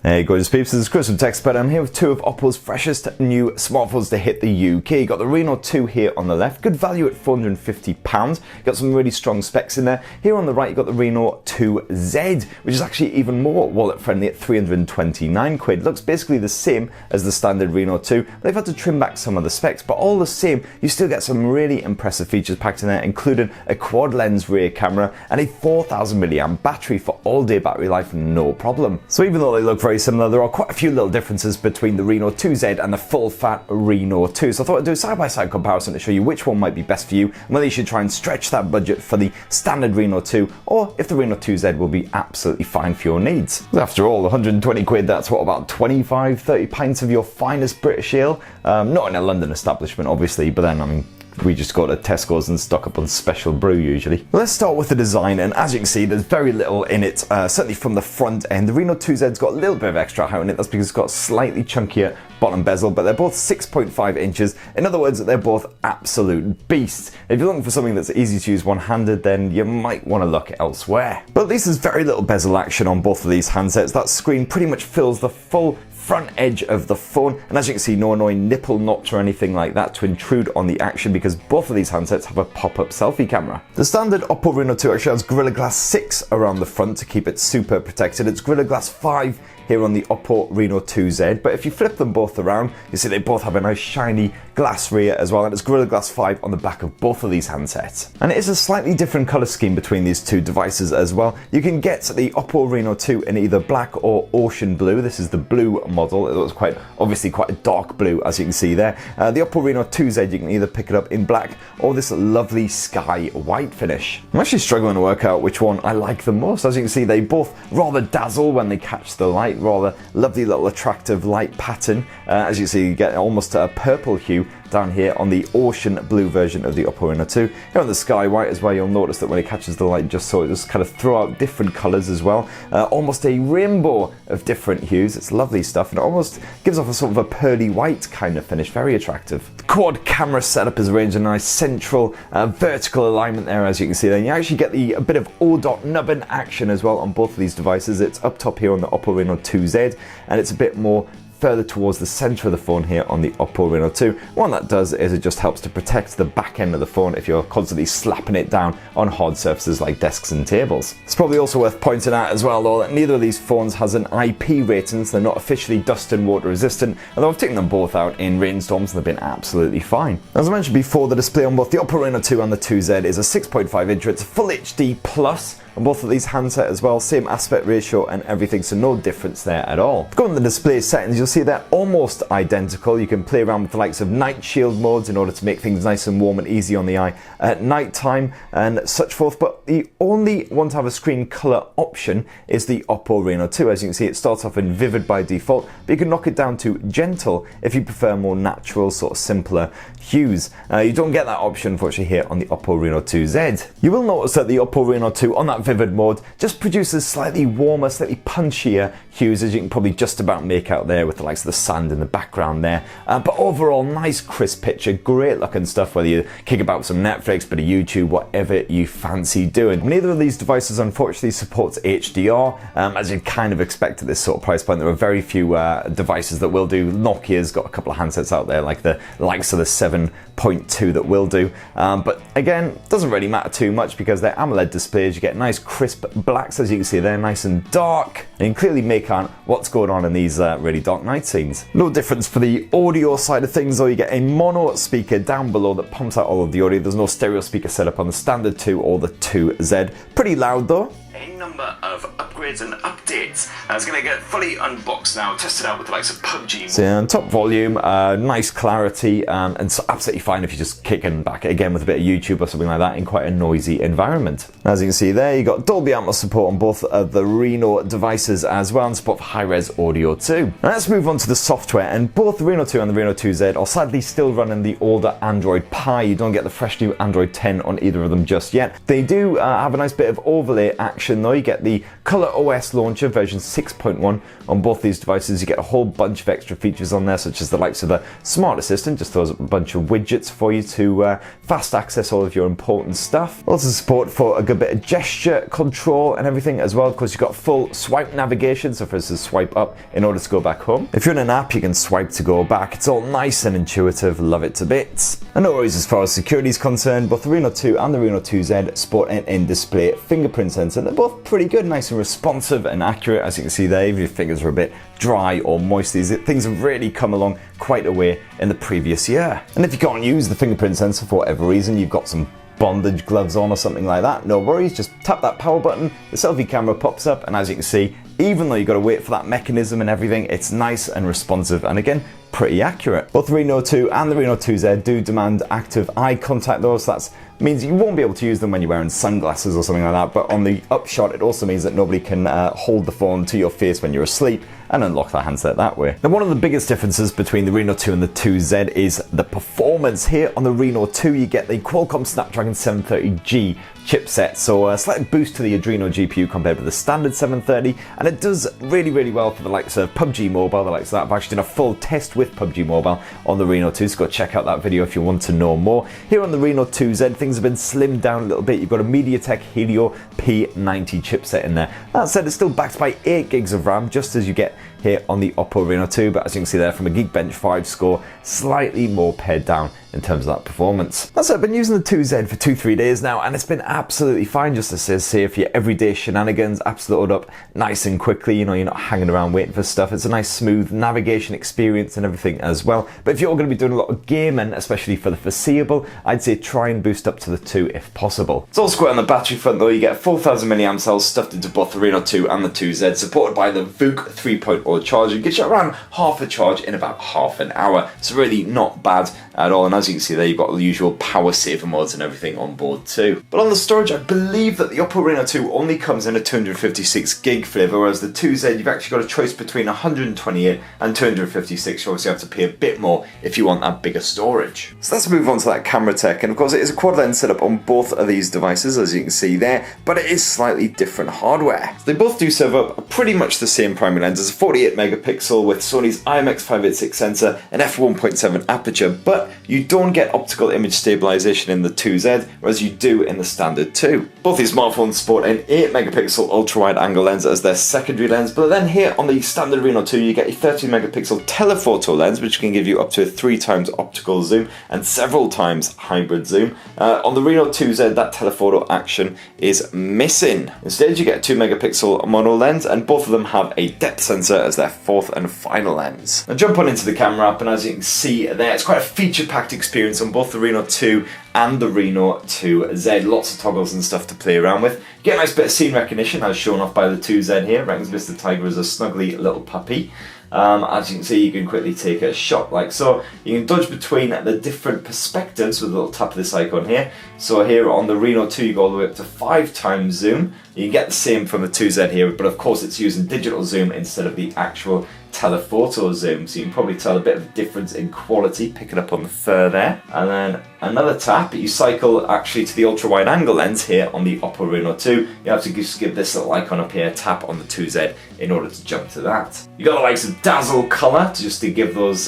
Hey gorgeous peeps, this is Chris from TechSpert. I'm here with two of Oppo's freshest new smartphones to hit the UK. You got the Reno 2 here on the left, good value at £450. Got some really strong specs in there. Here on the right you got the Reno 2Z, which is actually even more wallet friendly at 329 quid. Looks basically the same as the standard Reno 2. They've had to trim back some of the specs, but all the same you still get some really impressive features packed in there, including a quad lens rear camera and a 4000 mAh battery for all day battery life, no problem. So even though they look very similar, there are quite a few little differences between the Reno 2Z and the full-fat Reno 2. So I thought I'd do a side-by-side comparison to show you which one might be best for you and whether you should try and stretch that budget for the standard Reno 2 or if the Reno 2Z will be absolutely fine for your needs. After all, 120 quid, that's what, about 25-30 pints of your finest British ale? Not in a London establishment obviously, but then I mean, we just go to Tesco's and stock up on special brew usually. Let's start with the design, and as you can see there's very little in it, certainly from the front end. The Reno 2Z's got a little bit of extra height on it, that's because it's got a slightly chunkier bottom bezel, but they're both 6.5 inches. In other words, they're both absolute beasts. If you're looking for something that's easy to use one-handed, then you might want to look elsewhere. But at least there's very little bezel action on both of these handsets. That screen pretty much fills the full front edge of the phone, and as you can see, no annoying nipple notch or anything like that to intrude on the action, because both of these handsets have a pop-up selfie camera. The standard Oppo Reno 2 actually has Gorilla Glass 6 around the front to keep it super protected. It's Gorilla Glass 5 here on the Oppo Reno 2Z, but if you flip them both around, you see they both have a nice shiny glass rear as well, and it's Gorilla Glass 5 on the back of both of these handsets. And it is a slightly different color scheme between these two devices as well. You can get the Oppo Reno 2 in either black or ocean blue. This is the blue model. It looks obviously quite a dark blue, as you can see there. The Oppo Reno 2Z, you can either pick it up in black or this lovely sky white finish. I'm actually struggling to work out which one I like the most. As you can see, they both rather dazzle when they catch the light. Rather lovely little attractive light pattern. As you see, you get almost a purple hue down here on the ocean blue version of the Oppo Reno 2. Here on the sky white as well, you'll notice that when it catches the light, just so it just kind of throw out different colors as well. Almost a rainbow of different hues. It's lovely stuff, and it almost gives off a sort of a pearly white kind of finish. Very attractive. The quad camera setup is arranged in a nice central vertical alignment there, as you can see there. And you actually get a bit of O-dot nubbin action as well on both of these devices. It's up top here on the Oppo Reno 2Z, and it's a bit more further towards the center of the phone here on the Oppo Reno 2. What that does is it just helps to protect the back end of the phone if you're constantly slapping it down on hard surfaces like desks and tables. It's probably also worth pointing out as well though that neither of these phones has an IP rating, so they're not officially dust and water resistant, although I've taken them both out in rainstorms and they've been absolutely fine. As I mentioned before, the display on both the Oppo Reno 2 and the 2Z is a 6.5 inch, it's Full HD Plus on both of these handsets as well, same aspect ratio and everything, so no difference there at all. Go on the display settings, you'll see they're almost identical. You can play around with the likes of night shield modes in order to make things nice and warm and easy on the eye at night time and such forth, but the only one to have a screen color option is the Oppo Reno 2. As you can see, it starts off in vivid by default, but you can knock it down to gentle if you prefer more natural, sort of simpler hues. You don't get that option unfortunately here on the Oppo Reno 2Z. You will notice that the Oppo Reno 2 on that vivid mode just produces slightly warmer, slightly punchier hues, as you can probably just about make out there with the likes of the sand in the background there. But overall, nice crisp picture, great looking stuff, whether you kick about with some Netflix, bit of YouTube, whatever you fancy doing. Neither of these devices unfortunately supports HDR, as you'd kind of expect at this sort of price point. There are very few devices that will do. Nokia's got a couple of handsets out there, like the likes of the 7.2 that will do. But again, doesn't really matter too much because they're AMOLED displays. You get nice crisp blacks, as you can see, they're nice and dark, and you can clearly make out what's going on in these really dark night scenes. No difference for the audio side of things though. You get a mono speaker down below that pumps out all of the audio. There's no stereo speaker setup on the standard 2 or the 2Z. Pretty loud though. A number of upgrades and updates. It's going to get fully unboxed now, tested out with the likes of PubG. So yeah, top volume, nice clarity, and so absolutely fine if you're just kicking back again with a bit of YouTube or something like that in quite a noisy environment. As you can see there, you got Dolby Atmos support on both of the Reno devices as well, and support for high-res audio too. Now let's move on to the software, and both the Reno 2 and the Reno 2Z are sadly still running the older Android Pie. You don't get the fresh new Android 10 on either of them just yet. They do have a nice bit of overlay action though. You get the Color OS launcher architecture, version 6.1 on both these devices. You get a whole bunch of extra features on there, such as the likes of the Smart Assistant, just throws up a bunch of widgets for you to fast access all of your important stuff. Also support for a good bit of gesture control and everything as well. Of course, you've got full swipe navigation, so for instance, swipe up in order to go back home. If you're in an app, you can swipe to go back. It's all nice and intuitive, love it to bits. And no worries as far as security is concerned. Both the Reno 2 and the Reno 2Z sport an in-display fingerprint sensor. They're both pretty good, nice and responsive and accurate. As you can see there, if your fingers are a bit dry or moist, these things have really come along quite a way in the previous year. And if you can't use the fingerprint sensor for whatever reason, you've got some bondage gloves on or something like that, no worries, just tap that power button, the selfie camera pops up, and as you can see, even though you've got to wait for that mechanism and everything, it's nice and responsive, and again, pretty accurate. Both the Reno 2 and the Reno 2Z do demand active eye contact though, so that means you won't be able to use them when you're wearing sunglasses or something like that, but on the upshot, it also means that nobody can hold the phone to your face when you're asleep and unlock that handset that way. Now, one of the biggest differences between the Reno 2 and the 2Z is the performance. Here on the Reno 2, you get the Qualcomm Snapdragon 730G chipset, so a slight boost to the Adreno GPU compared with the standard 730, and it does really well for the likes of PubG Mobile, the likes of that. I've actually done a full test with PubG Mobile on the Reno 2, so go check out that video if you want to know more. Here on the Reno 2Z, things have been slimmed down a little bit. You've got a Mediatek Helio P90 chipset in there. That said, it's still backed by 8 gigs of RAM, just as you get here on the Oppo Reno 2, but as you can see there from a Geekbench 5 score, slightly more pared down in terms of that performance. That's it, I've been using the 2Z for 2-3 days now, and it's been absolutely fine, just as I say, for your everyday shenanigans. Apps load up nice and quickly, you know, you're not hanging around waiting for stuff. It's a nice smooth navigation experience and everything as well. But if you're going to be doing a lot of gaming, especially for the foreseeable, I'd say try and boost up to the 2 if possible. It's all square on the battery front though. You get 4,000 mAh cells stuffed into both the Reno 2 and the 2Z, supported by the VOOC 3.0 charger. It gets you around half a charge in about half an hour. It's really not bad at all, and as you can see there, you've got the usual power saver modes and everything on board too. But on the storage, I believe that the Oppo Reno 2 only comes in a 256 gig flavour, whereas the 2Z, you've actually got a choice between 128 and 256. You obviously have to pay a bit more if you want that bigger storage. So let's move on to that camera tech, and of course it is a quad lens setup on both of these devices, as you can see there, but it is slightly different hardware. So they both do serve up pretty much the same primary lens as a 48 megapixel with Sony's IMX586 sensor and f1.7 aperture, but you don't get optical image stabilization in the 2Z, whereas you do in the standard 2. Both these smartphones sport an 8 megapixel ultra-wide angle lens as their secondary lens, but then here on the standard Reno 2 you get a 13 megapixel telephoto lens, which can give you up to a 3 times optical zoom and several times hybrid zoom. On the Reno 2Z, that telephoto action is missing. Instead, you get a 2 megapixel mono lens, and both of them have a depth sensor as their fourth and final lens. Now jump on into the camera app, and as you can see there, it's quite a feature-packed experience on both the Reno 2 and the Reno 2Z. Lots of toggles and stuff to play around with. Get a nice bit of scene recognition, as shown off by the 2Z here. Reckons Mr. Tiger is a snuggly little puppy. As you can see, you can quickly take a shot like so. You can dodge between the different perspectives with a little tap of this icon here. So here on the Reno 2, you go all the way up to 5 times zoom. You can get the same from the 2Z here, but of course it's using digital zoom instead of the actual telephoto zoom, so you can probably tell a bit of difference in quality, pick it up on the fur there. And then another tap, you cycle actually to the ultra wide angle lens here on the Oppo Reno 2. You have to just give this little icon up here, tap on the 2Z in order to jump to that. You got the likes of dazzle color just to give those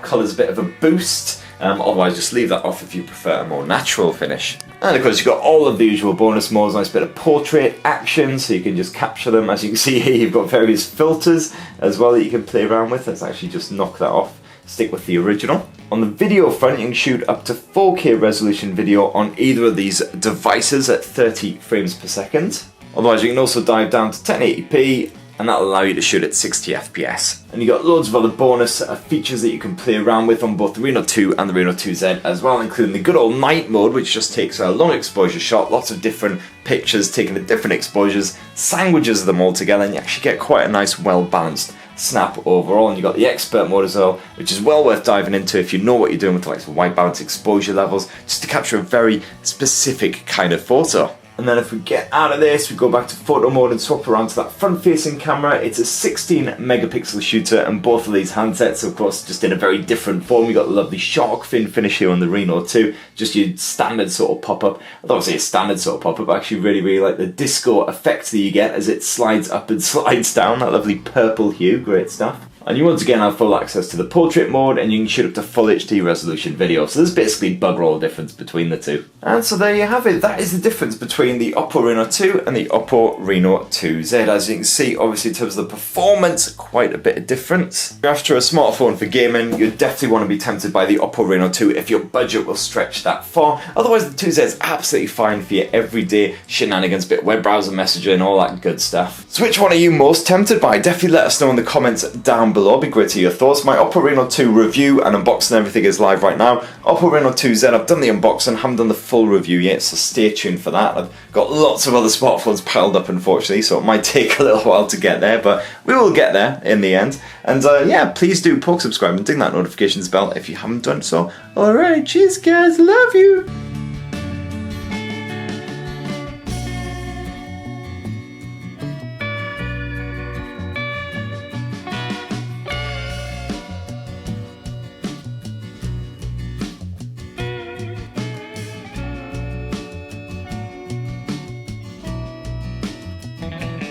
colors a bit of a boost. Otherwise just leave that off if you prefer a more natural finish. And of course you've got all of the usual bonus modes, nice bit of portrait action so you can just capture them. As you can see here, you've got various filters as well that you can play around with. Let's actually just knock that off, stick with the original. On the video front, you can shoot up to 4K resolution video on either of these devices at 30 frames per second. Otherwise you can also dive down to 1080p, and that'll allow you to shoot at 60 FPS. And you've got loads of other bonus features that you can play around with on both the Reno 2 and the Reno 2Z as well, including the good old night mode, which just takes a long exposure shot, lots of different pictures taken at different exposures, sandwiches them all together, and you actually get quite a nice well-balanced snap overall. And you've got the expert mode as well, which is well worth diving into if you know what you're doing with the likes of white balance exposure levels, just to capture a very specific kind of photo. And then if we get out of this, we go back to photo mode and swap around to that front-facing camera. It's a 16 megapixel shooter, and both of these handsets, of course, just in a very different form. You got the lovely shark fin finish here on the Reno 2, just your standard sort of pop-up. I don't want to say a standard sort of pop-up, I actually really like the disco effect that you get as it slides up and slides down, that lovely purple hue, great stuff. And you once again have full access to the portrait mode, and you can shoot up to full HD resolution video. So there's basically bugger all difference between the two. And so there you have it. That is the difference between the Oppo Reno 2 and the Oppo Reno 2Z. As you can see, obviously in terms of the performance, quite a bit of difference. If you're after a smartphone for gaming, you definitely want to be tempted by the Oppo Reno 2 if your budget will stretch that far. Otherwise, the 2Z is absolutely fine for your everyday shenanigans, bit of web browser messaging, all that good stuff. So which one are you most tempted by? Definitely let us know in the comments down below. It'd be great to hear your thoughts. My Oppo Reno 2 review and unboxing everything is live right now. Oppo Reno 2Z, I've done the unboxing, haven't done the full review yet, so stay tuned for that. I've got lots of other smartphones piled up, unfortunately, so it might take a little while to get there, but we will get there in the end. And yeah, please do poke subscribe and ding that notifications bell if you haven't done so. Alright, cheers guys, love you!